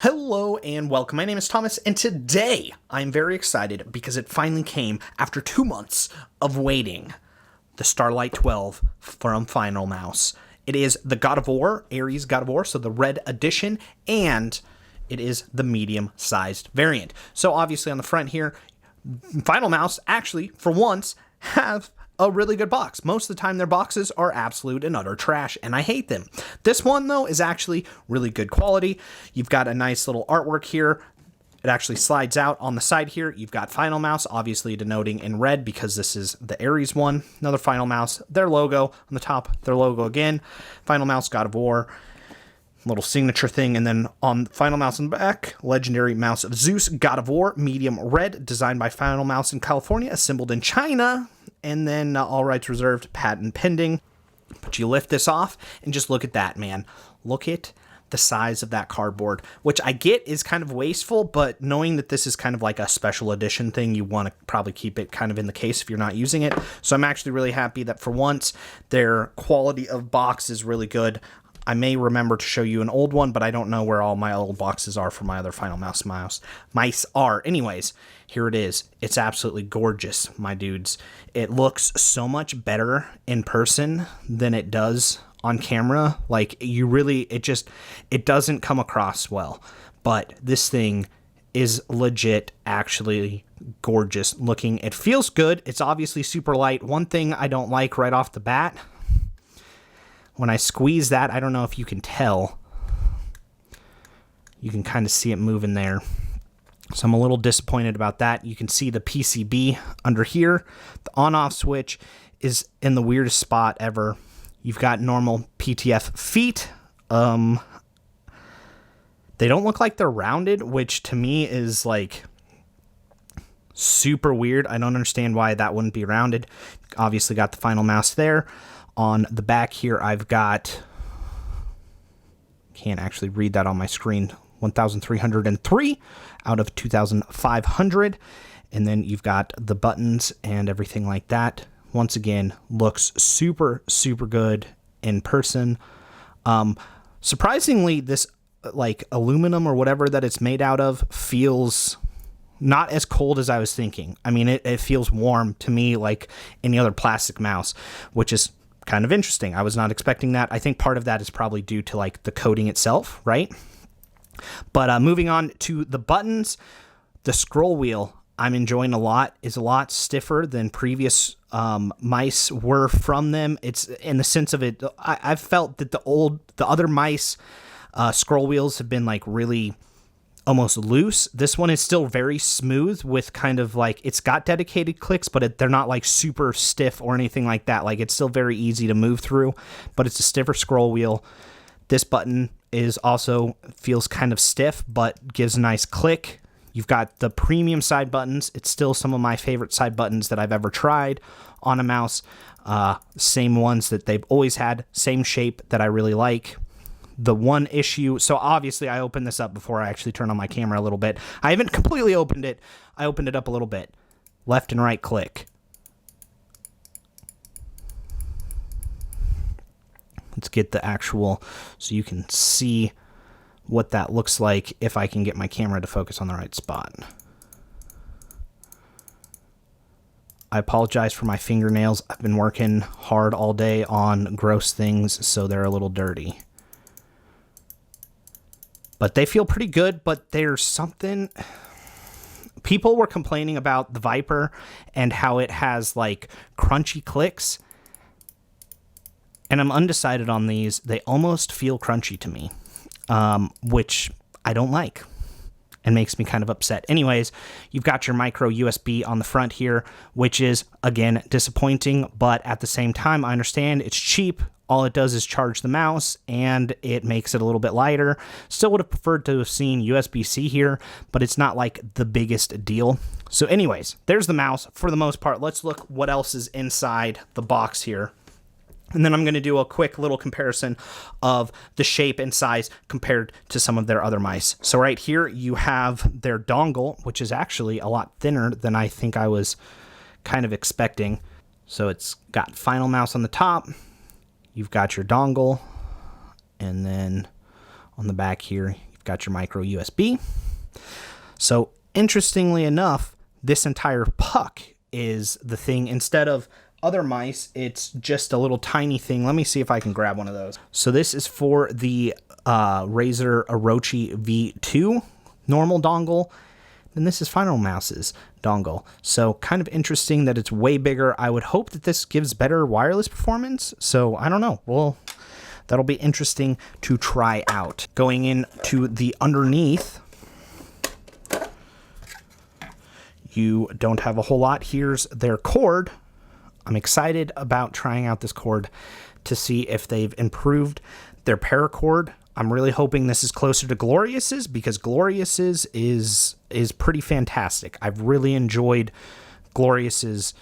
Hello and welcome. My name is Thomas, and today I'm very excited because it finally came after 2 months of waiting. The Starlight 12 from Finalmouse. It is the God of War, Ares God of War, so the red edition, and it is the medium-sized variant. So obviously on the front here, Finalmouse actually, for once, have a really good box. Most of the time their boxes are absolute and utter trash, and I hate them. This one, though, is actually really good quality. You've got a nice little artwork here. It actually slides out on the side here. You've got Finalmouse, obviously denoting in red because this is the Ares one. Another Finalmouse, their logo on the top, their logo again. Finalmouse, God of War, little signature thing, and then on Finalmouse in the back, Legendary Mouse of Zeus, God of War, medium red, designed by Finalmouse in California, assembled in China, and then all rights reserved, patent pending. But you lift this off and just look at that, man. Look at the size of that cardboard, which I get is kind of wasteful, but knowing that this is kind of like a special edition thing, you want to probably keep it kind of in the case if you're not using it. So I'm actually really happy that for once, their quality of box is really good. I may remember to show you an old one, but I don't know where all my old boxes are for my other Finalmouse mice are. Anyways, here it is. It's absolutely gorgeous, my dudes. It looks so much better in person than it does on camera. Like, it doesn't come across well. But this thing is legit actually gorgeous looking. It feels good. It's obviously super light. One thing I don't like right off the bat, when I squeeze that, I don't know if you can tell. You can kind of see it moving there. So I'm a little disappointed about that. You can see the PCB under here. The on-off switch is in the weirdest spot ever. You've got normal PTF feet. They don't look like they're rounded, which to me is like super weird. I don't understand why that wouldn't be rounded. Obviously got the Finalmouse there. On the back here, I've got, can't actually read that on my screen, 1,303 out of 2,500. And then you've got the buttons and everything like that. Once again, looks super, super good in person. Surprisingly, this like aluminum or whatever that it's made out of feels not as cold as I was thinking. I mean, it feels warm to me like any other plastic mouse, which is kind of interesting. I was not expecting that. I think part of that is probably due to like the coating itself, right? But moving on to the buttons, the scroll wheel I'm enjoying a lot, is a lot stiffer than previous mice were from them. It's in the sense of it, I've felt that the other mice scroll wheels have been like really almost loose. This one is still very smooth with kind of like, it's got dedicated clicks, but they're not like super stiff or anything like that. Like, it's still very easy to move through, but it's a stiffer scroll wheel. This button is also feels kind of stiff, but gives a nice click. You've got the premium side buttons. It's still some of my favorite side buttons that I've ever tried on a mouse. Same ones that they've always had, same shape that I really like. The one issue, so obviously I opened this up before I actually turned on my camera a little bit. I haven't completely opened it. I opened it up a little bit. Left and right click. Let's get the actual, so you can see what that looks like if I can get my camera to focus on the right spot. I apologize for my fingernails. I've been working hard all day on gross things, so they're a little dirty. But they feel pretty good, but there's something... People were complaining about the Viper and how it has, like, crunchy clicks. And I'm undecided on these. They almost feel crunchy to me, which I don't like and makes me kind of upset. Anyways, you've got your micro USB on the front here, which is, again, disappointing. But at the same time, I understand it's cheap. All it does is charge the mouse, and it makes it a little bit lighter. Still would have preferred to have seen USB-C here, but it's not like the biggest deal. So anyways, there's the mouse for the most part. Let's look what else is inside the box here. And then I'm going to do a quick little comparison of the shape and size compared to some of their other mice. So right here, you have their dongle, which is actually a lot thinner than I think I was kind of expecting. So it's got Finalmouse on the top. You've got your dongle, and then on the back here, you've got your micro USB. So interestingly enough, this entire puck is the thing. Instead of other mice, it's just a little tiny thing. Let me see if I can grab one of those. So this is for the Razer Orochi V2 normal dongle. And this is Finalmouse's dongle. So kind of interesting that it's way bigger. I would hope that this gives better wireless performance. So I don't know. Well, that'll be interesting to try out. Going into the underneath, you don't have a whole lot. Here's their cord. I'm excited about trying out this cord to see if they've improved their paracord. I'm really hoping this is closer to Glorious's, because Glorious's is pretty fantastic. I've really enjoyed Glorious's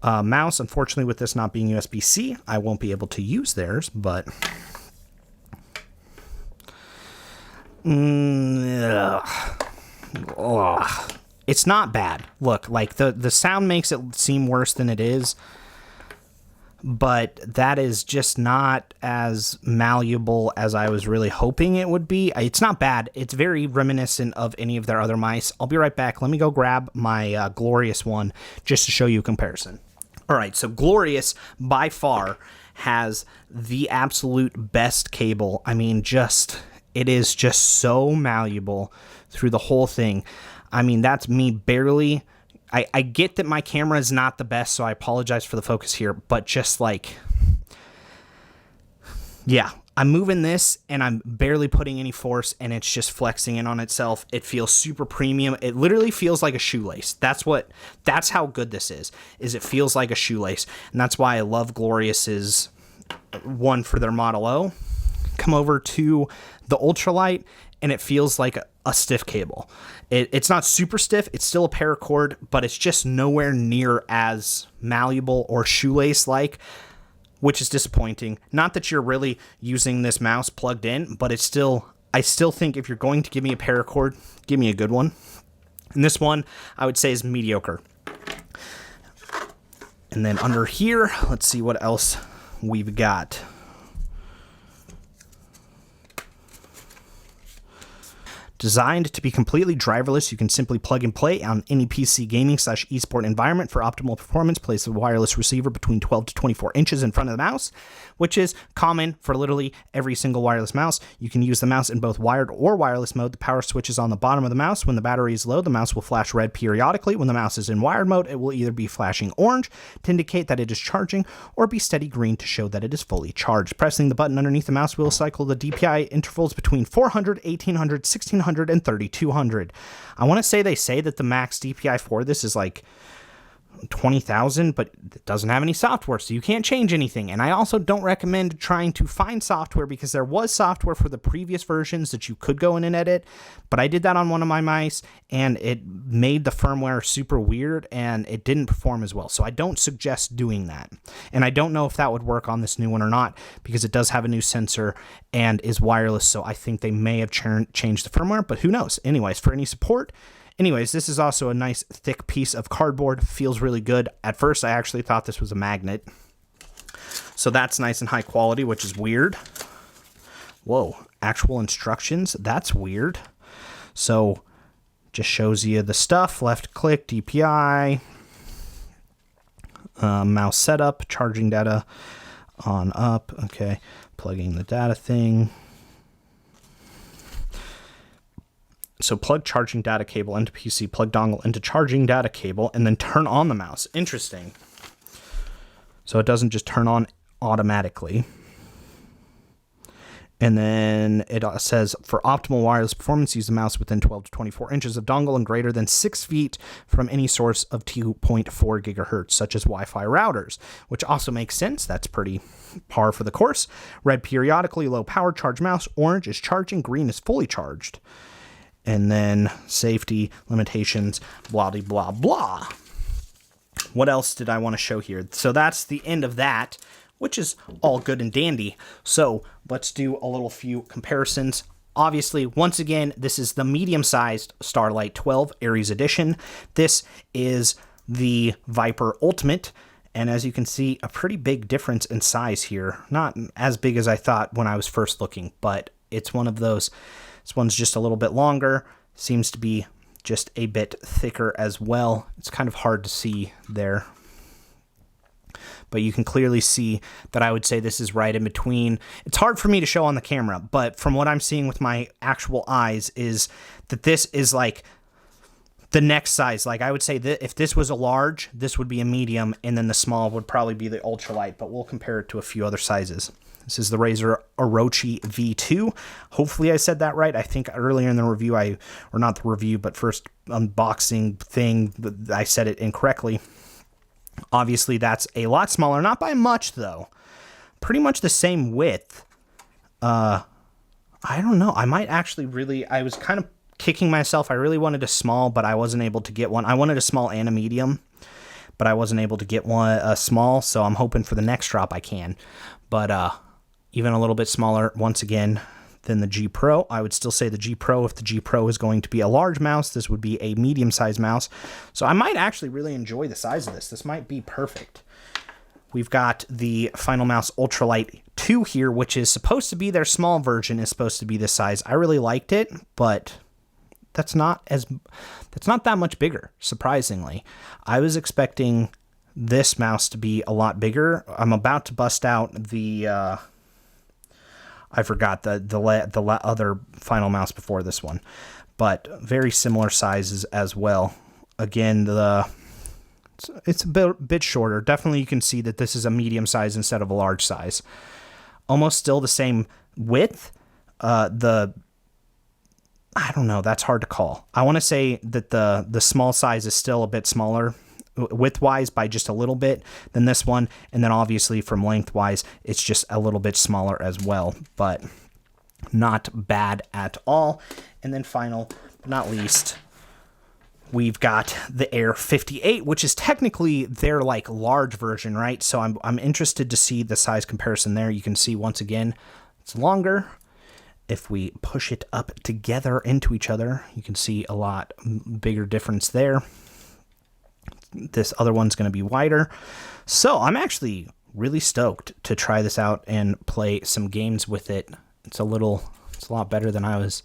mouse. Unfortunately, with this not being USB-C, I won't be able to use theirs, but it's not bad. Look, like the sound makes it seem worse than it is, but that is just not as malleable as I was really hoping it would be. It's not bad. It's very reminiscent of any of their other mice. I'll be right back. Let me go grab my Glorious one just to show you a comparison. All right, so Glorious by far has the absolute best cable. I mean, it is just so malleable through the whole thing. I mean, that's me barely. I get that my camera is not the best, so I apologize for the focus here, but just like, yeah, I'm moving this and I'm barely putting any force and it's just flexing in on itself. It feels super premium. It literally feels like a shoelace. That's how good this is it feels like a shoelace. And that's why I love Glorious's one for their Model O. Come over to the Ultralight and it feels like a stiff cable. It's not super stiff. It's still a paracord, but it's just nowhere near as malleable or shoelace-like, which is disappointing. Not that you're really using this mouse plugged in, but I still think if you're going to give me a paracord, give me a good one. And this one, I would say, is mediocre. And then under here, let's see what else we've got. Designed to be completely driverless, you can simply plug and play on any PC gaming / esport environment for optimal performance. Place a wireless receiver between 12 to 24 inches in front of the mouse, which is common for literally every single wireless mouse. You can use the mouse in both wired or wireless mode. The power switch is on the bottom of the mouse. When the battery is low, the mouse will flash red periodically. When the mouse is in wired mode, it will either be flashing orange to indicate that it is charging, or be steady green to show that it is fully charged. Pressing the button underneath the mouse will cycle the DPI intervals between 400, 1800, 1600, and 3200. I want to say they say that the max DPI for this is like 20,000, but it doesn't have any software, so you can't change anything. And I also don't recommend trying to find software, because there was software for the previous versions that you could go in and edit, but I did that on one of my mice and it made the firmware super weird and it didn't perform as well. So I don't suggest doing that. And I don't know if that would work on this new one or not, because it does have a new sensor and is wireless, so I think they may have changed the firmware, but who knows. Anyways, for any support, this is also a nice thick piece of cardboard. Feels really good. At first, I actually thought this was a magnet. So that's nice and high quality, which is weird. Whoa, actual instructions? That's weird. So just shows you the stuff. Left click, DPI, mouse setup, charging data on up. Okay, plugging the data thing. So plug charging data cable into PC, plug dongle into charging data cable, and then turn on the mouse. Interesting. So it doesn't just turn on automatically. And then it says, for optimal wireless performance, use the mouse within 12 to 24 inches of dongle and greater than 6 feet from any source of 2.4 gigahertz, such as Wi-Fi routers, which also makes sense. That's pretty par for the course. Red periodically, low power, charge mouse. Orange is charging, green is fully charged. And then safety, limitations, blah, blah, blah. What else did I want to show here? So that's the end of that, which is all good and dandy. So let's do a little few comparisons. Obviously, once again, this is the medium-sized Starlight 12 Aries Edition. This is the Viper Ultimate. And as you can see, a pretty big difference in size here. Not as big as I thought when I was first looking, but it's one of those This one's just a little bit longer. Seems to be just a bit thicker as well. It's kind of hard to see there, but you can clearly see that I would say this is right in between. It's hard for me to show on the camera, but from what I'm seeing with my actual eyes is that this is like the next size. Like I would say that if this was a large, this would be a medium, and then the small would probably be the ultralight, but we'll compare it to a few other sizes. This is the Razer Orochi V2. Hopefully I said that right. I think earlier in the review, or not the review, but first unboxing thing, I said it incorrectly. Obviously, that's a lot smaller. Not by much, though. Pretty much the same width. I don't know. I might actually really... I was kind of kicking myself. I really wanted a small, but I wasn't able to get one. I wanted a small and a medium, but I wasn't able to get one a small, so I'm hoping for the next drop I can. But even a little bit smaller, once again, than the G Pro. I would still say the G Pro, if the G Pro is going to be a large mouse, this would be a medium-sized mouse. So I might actually really enjoy the size of this. This might be perfect. We've got the Finalmouse Ultralight 2 here, which is supposed to be their small version, is supposed to be this size. I really liked it, but that's not that much bigger, surprisingly. I was expecting this mouse to be a lot bigger. I'm about to bust out the I forgot the other Finalmouse before this one, but very similar sizes as well. Again, it's a bit shorter. Definitely you can see that this is a medium size instead of a large size. Almost still the same width. I don't know, that's hard to call. I want to say that the small size is still a bit smaller width-wise by just a little bit than this one, and then obviously from length-wise it's just a little bit smaller as well, but not bad at all. And then final but not least, we've got the Air 58, which is technically their like large version, right? So I'm interested to see the size comparison there. You can see once again it's longer. If we push it up together into each other, you can see a lot bigger difference there. This other one's going to be wider. So I'm actually really stoked to try this out and play some games with it. It's a lot better than I was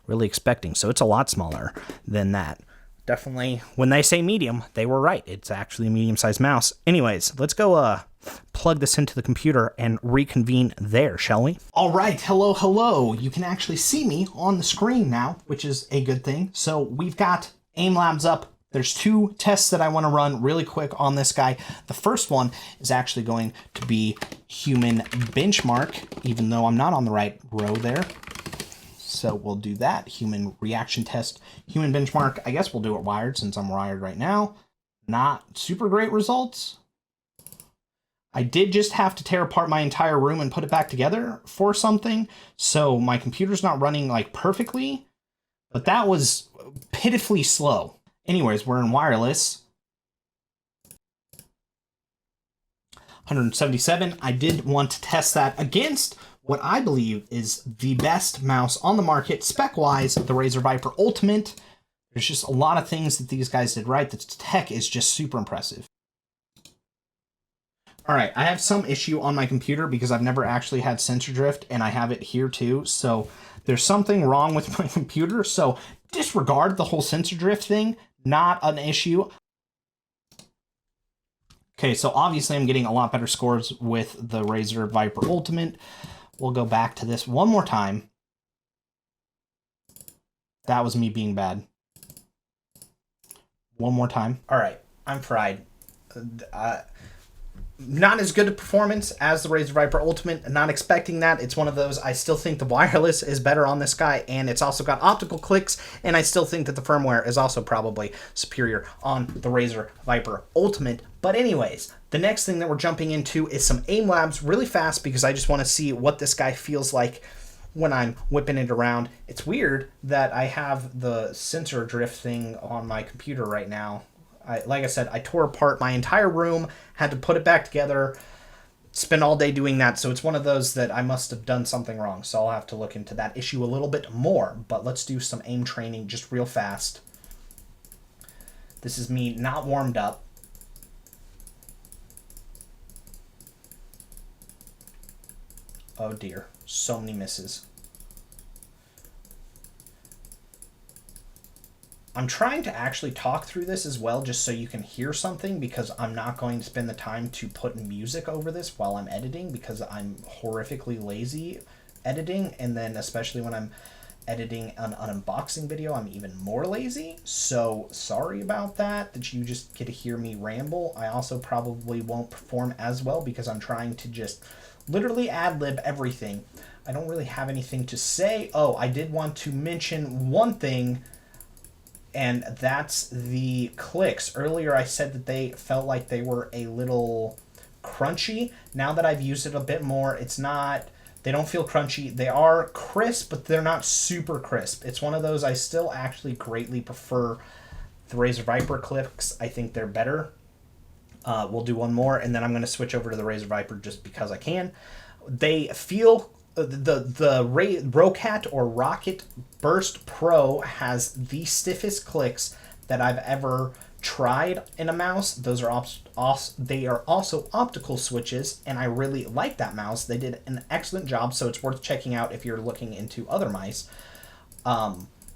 really expecting. So it's a lot smaller than that. Definitely, when they say medium, they were right. It's actually a medium-sized mouse. Anyways, let's go plug this into the computer and reconvene there, shall we? All right, hello. You can actually see me on the screen now, which is a good thing. So we've got Aim Labs up. There's 2 tests that I want to run really quick on this guy. The first one is actually going to be human benchmark, even though I'm not on the right row there. So we'll do that. Human reaction test, human benchmark. I guess we'll do it wired since I'm wired right now. Not super great results. I did just have to tear apart my entire room and put it back together for something. So my computer's not running like perfectly, but that was pitifully slow. Anyways, we're in wireless. 177. I did want to test that against what I believe is the best mouse on the market, spec-wise, the Razer Viper Ultimate. There's just a lot of things that these guys did right. The tech is just super impressive. All right, I have some issue on my computer because I've never actually had sensor drift, and I have it here too. So there's something wrong with my computer. So disregard the whole sensor drift thing. Not an issue. Okay, so obviously I'm getting a lot better scores with the Razer Viper Ultimate. We'll go back to this one more time. That was me being bad. One more time. All right, I'm fried. Not as good a performance as the Razer Viper Ultimate. Not expecting that. It's one of those, I still think the wireless is better on this guy, and it's also got optical clicks, and I still think that the firmware is also probably superior on the Razer Viper Ultimate. But anyways, the next thing that we're jumping into is some Aim Labs really fast because I just want to see what this guy feels like when I'm whipping it around. It's weird that I have the sensor drift thing on my computer right now. Like I said, I tore apart my entire room, had to put it back together, spend all day doing that. So it's one of those that I must have done something wrong. So I'll have to look into that issue a little bit more. But let's do some aim training just real fast. This is me not warmed up. Oh dear, so many misses. I'm trying to actually talk through this as well, just so you can hear something, because I'm not going to spend the time to put music over this while I'm editing, because I'm horrifically lazy editing, and then especially when I'm editing an unboxing video, I'm even more lazy. So sorry about that you just get to hear me ramble. I also probably won't perform as well because I'm trying to just literally ad-lib everything. I don't really have anything to say. Oh, I did want to mention one thing, and that's the clicks. Earlier I said that they felt like they were a little crunchy. Now that I've used it a bit more, it's not, they don't feel crunchy. They are crisp, but they're not super crisp. It's one of those, I still actually greatly prefer the Razer Viper clicks. I think they're better. We'll do one more, and then I'm going to switch over to the Razer Viper just because I can. They feel, the Rocat or Rocket Burst Pro has the stiffest clicks that I've ever tried in a mouse. Those are they are also optical switches, and I really like that mouse. They did an excellent job, so it's worth checking out if you're looking into other mice.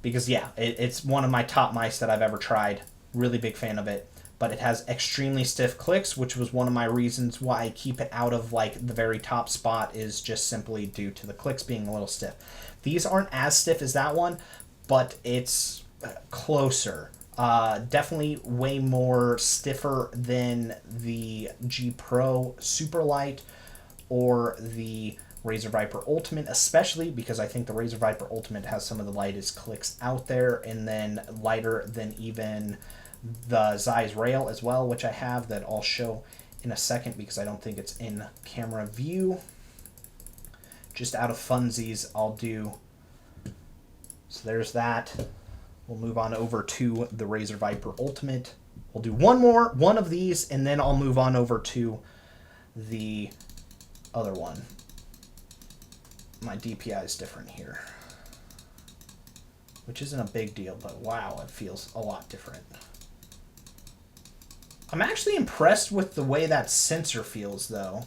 Because yeah, it's one of my top mice that I've ever tried. Really big fan of it. But it has extremely stiff clicks, which was one of my reasons why I keep it out of like the very top spot, is just simply due to the clicks being a little stiff. These aren't as stiff as that one, but it's closer. Definitely way more stiffer than the G Pro Superlight or the Razer Viper Ultimate, especially because I think the Razer Viper Ultimate has some of the lightest clicks out there, and then lighter than even the Zeiss Rail as well, which I have, that I'll show in a second because I don't think it's in camera view. Just out of funsies, I'll do. So there's that. We'll move on over to the Razer Viper Ultimate. We'll do one of these, and then I'll move on over to the other one. My DPI is different here, which isn't a big deal, but wow, it feels a lot different. I'm actually impressed with the way that sensor feels, though.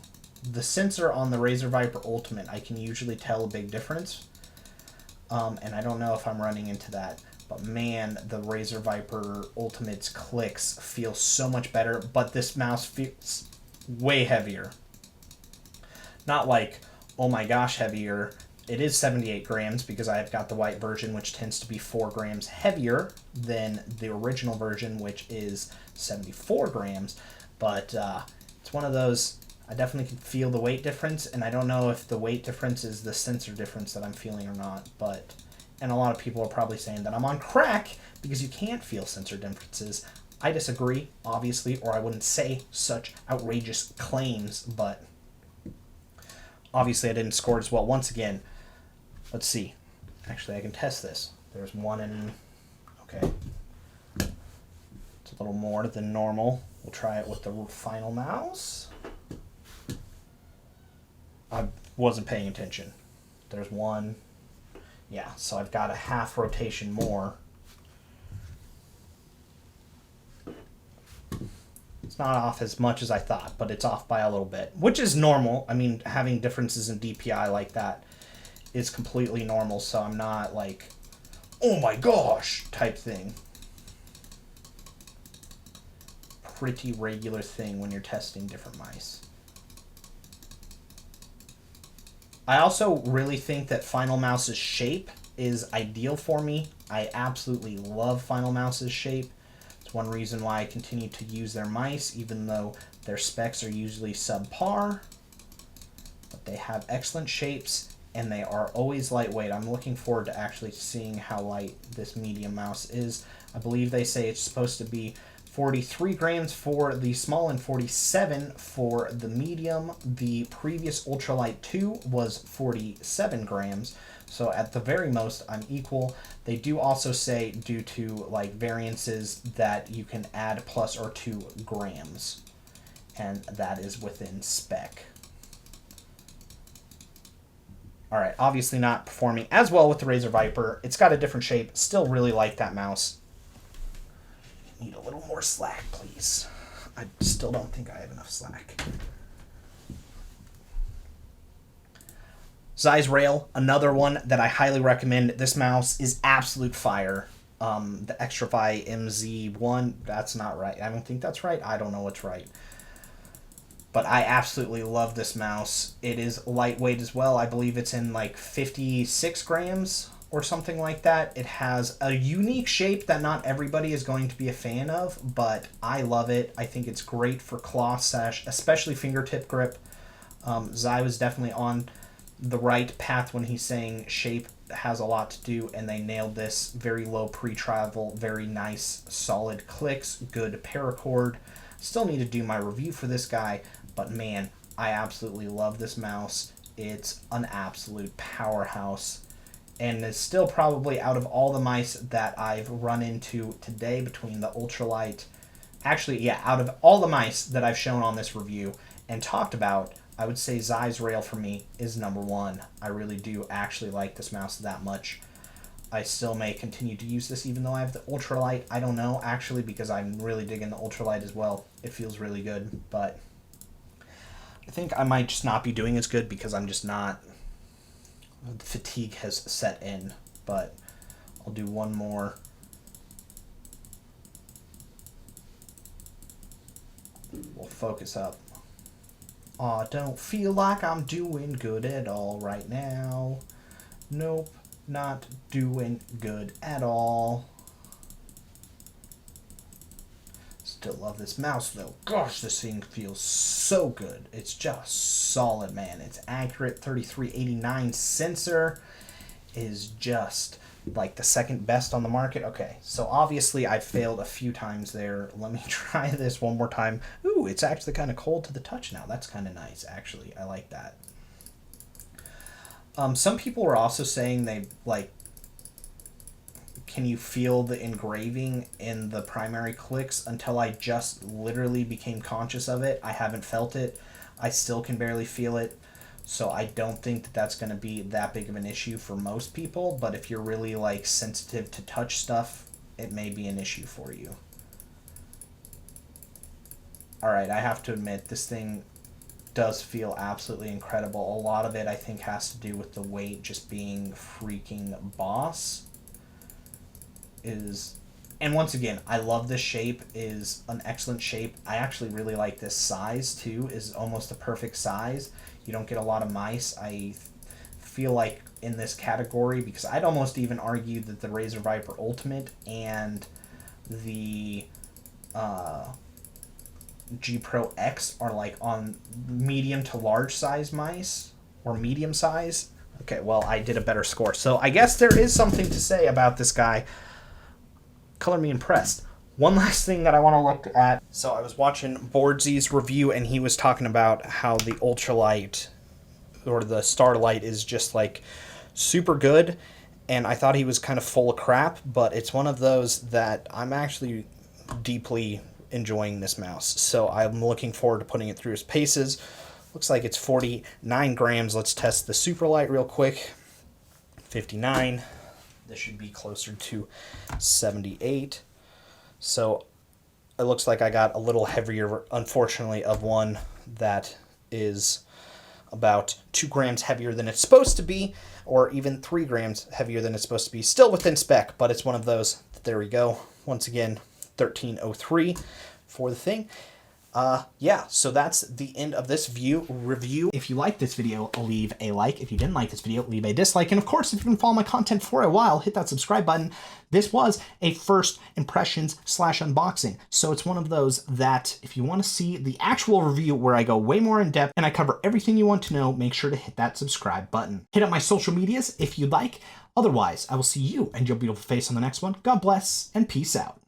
The sensor on the Razer Viper Ultimate, I can usually tell a big difference. And I don't know if I'm running into that. But man, the Razer Viper Ultimate's clicks feel so much better. But this mouse feels way heavier. Not like, oh my gosh, heavier. It is 78 grams because I've got the white version, which tends to be 4 grams heavier than the original version, which is 74 grams. But it's one of those, I definitely can feel the weight difference, and I don't know if the weight difference is the sensor difference that I'm feeling or not. But, and a lot of people are probably saying that I'm on crack because you can't feel sensor differences. I disagree, obviously, or I wouldn't say such outrageous claims, but obviously I didn't score as well. Once again, let's see. Actually, I can test this. There's one in... Okay. It's a little more than normal. We'll try it with the Finalmouse. I wasn't paying attention. There's one. Yeah, so I've got a half rotation more. It's not off as much as I thought, but it's off by a little bit, which is normal. I mean, having differences in DPI like that is completely normal, so I'm not like, oh my gosh, type thing. Pretty regular thing when you're testing different mice. I also really think that Finalmouse's shape is ideal for me. I absolutely love Finalmouse's shape. It's one reason why I continue to use their mice, even though their specs are usually subpar. But they have excellent shapes, and they are always lightweight. I'm looking forward to actually seeing how light this medium mouse is. I believe they say it's supposed to be 43 grams for the small and 47 for the medium. The previous Ultralight 2 was 47 grams. So at the very most, I'm equal. They do also say, due to like variances, that you can add plus or 2 grams. And that is within spec. Alright, obviously not performing as well with the Razer Viper. It's got a different shape. Still really like that mouse. Need a little more slack, please. I still don't think I have enough slack. Zeiss Rail, another one that I highly recommend. This mouse is absolute fire. the Extrafy MZ1. That's not right. I don't think that's right. I don't know what's right. But I absolutely love this mouse. It is lightweight as well. I believe it's in like 56 grams or something like that. It has a unique shape that not everybody is going to be a fan of, but I love it. I think it's great for claw sash, especially fingertip grip. Zai was definitely on the right path when he's saying shape has a lot to do, and they nailed this. Very low pre-travel, very nice solid clicks, good paracord. Still need to do my review for this guy, but man, I absolutely love this mouse. It's an absolute powerhouse, and it's still probably, out of all the mice that I've run into today, between the ultralight, actually, yeah, out of all the mice that I've shown on this review and talked about, I would say Zai's Rail for me is number one. I really do actually like this mouse that much. I still may continue to use this even though I have the ultralight. I don't know, actually, because I'm really digging the ultralight as well. It feels really good, but I think I might just not be doing as good because I'm just not... fatigue has set in, but I'll do one more. We'll focus up. Aw, don't feel like I'm doing good at all right now. Nope, not doing good at all. Still love this mouse though. Gosh, this thing feels so good. It's just solid, man. It's accurate. 3389 sensor is just like the second best on the market. Okay, so obviously I failed a few times there. Let me try this one more time. Ooh, it's actually kind of cold to the touch now. That's kind of nice, actually. I like that. Some people were also saying they like, can you feel the engraving in the primary clicks? Until I just literally became conscious of it, I haven't felt it. I still can barely feel it. So I don't think that that's going to be that big of an issue for most people. But if you're really like sensitive to touch stuff, it may be an issue for you. All right, I have to admit, this thing does feel absolutely incredible. A lot of it, I think, has to do with the weight just being freaking boss. And once again, I love this shape. Is an excellent shape. I actually really like this size too. Is almost a perfect size. You don't get a lot of mice, I feel like, in this category, because I'd almost even argue that the Razor Viper Ultimate and the G Pro X are like on medium to large size mice, or medium size. Okay, well, I did a better score, so I guess there is something to say about this guy. Color me impressed. One last thing that I want to look at. So I was watching Boardsy's review, and he was talking about how the ultralight, or the Starlight, is just like super good, and I thought he was kind of full of crap, but it's one of those that I'm actually deeply enjoying this mouse. So I'm looking forward to putting it through its paces. Looks like it's 49 grams. Let's test the Superlight real quick. 59. This should be closer to 78. So it looks like I got a little heavier, unfortunately, of one that is about 2 grams heavier than it's supposed to be, or even 3 grams heavier than it's supposed to be. Still within spec, but it's one of those. There we go. Once again, 1303 for the thing. Yeah, so that's the end of this review. If you liked this video, leave a like. If you didn't like this video, leave a dislike. And of course, if you've been following my content for a while, hit that subscribe button. This was a first impressions / unboxing. So it's one of those that if you want to see the actual review where I go way more in depth and I cover everything you want to know, make sure to hit that subscribe button. Hit up my social medias if you'd like. Otherwise, I will see you and your beautiful face on the next one. God bless and peace out.